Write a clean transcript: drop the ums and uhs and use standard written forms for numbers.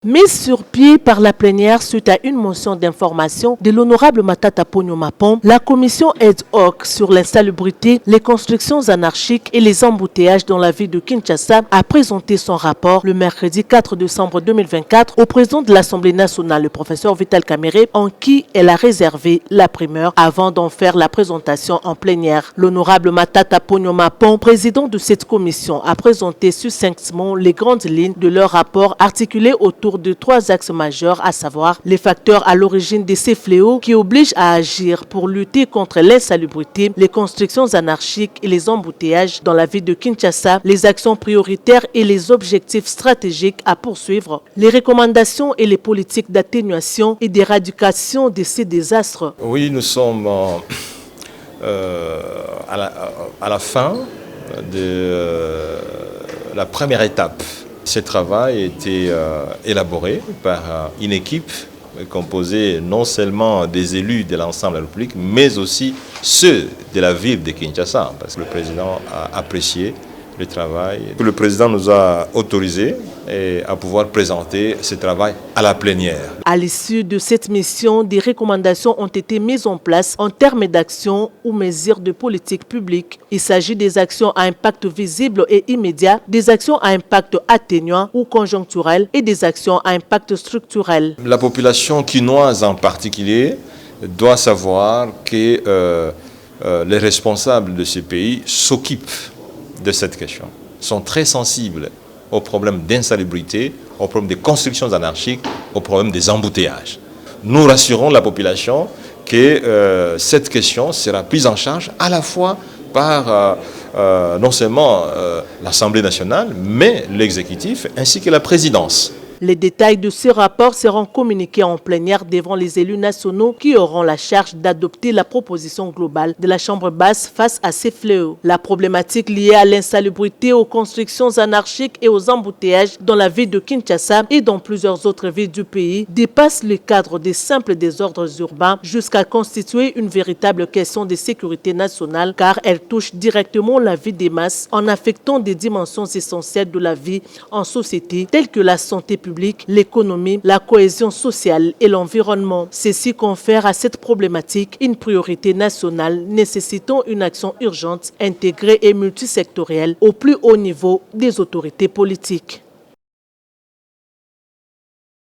Mise sur pied par la plénière suite à une motion d'information de l'honorable Matata Ponyo Mapom, la commission ad hoc sur l'insalubrité, les constructions anarchiques et les embouteillages dans la ville de Kinshasa a présenté son rapport le mercredi 4 décembre 2024 au président de l'Assemblée nationale, le professeur Vital Kamerhe, en qui elle a réservé la primeur avant d'en faire la présentation en plénière. L'honorable Matata Ponyo Mapom, président de cette commission, a présenté succinctement les grandes lignes de leur rapport articulé autour de trois axes majeurs, à savoir les facteurs à l'origine de ces fléaux qui obligent à agir pour lutter contre l'insalubrité, les constructions anarchiques et les embouteillages dans la ville de Kinshasa, les actions prioritaires et les objectifs stratégiques à poursuivre, les recommandations et les politiques d'atténuation et d'éradication de ces désastres. Oui, nous sommes à la fin de la première étape. Ce travail a été élaboré par une équipe composée non seulement des élus de l'ensemble de la République, mais aussi ceux de la ville de Kinshasa, parce que le président a apprécié le travail. Le président nous a autorisé à pouvoir présenter ce travail à la plénière. À l'issue de cette mission, des recommandations ont été mises en place en termes d'action ou mesures de politique publique. Il s'agit des actions à impact visible et immédiat, des actions à impact atténuant ou conjoncturel et des actions à impact structurel. La population quinoise en particulier doit savoir que les responsables de ce pays s'occupent de cette question, sont très sensibles aux problèmes d'insalubrité, aux problèmes de constructions anarchiques, aux problèmes des embouteillages. Nous rassurons la population que cette question sera prise en charge à la fois par non seulement l'Assemblée nationale, mais l'exécutif ainsi que la présidence. Les détails de ce rapport seront communiqués en plénière devant les élus nationaux qui auront la charge d'adopter la proposition globale de la Chambre basse face à ces fléaux. La problématique liée à l'insalubrité, aux constructions anarchiques et aux embouteillages dans la ville de Kinshasa et dans plusieurs autres villes du pays dépasse le cadre des simples désordres urbains jusqu'à constituer une véritable question de sécurité nationale car elle touche directement la vie des masses en affectant des dimensions essentielles de la vie en société telles que la santé publique, l'économie, la cohésion sociale et l'environnement. Ceci confère à cette problématique une priorité nationale nécessitant une action urgente, intégrée et multisectorielle au plus haut niveau des autorités politiques.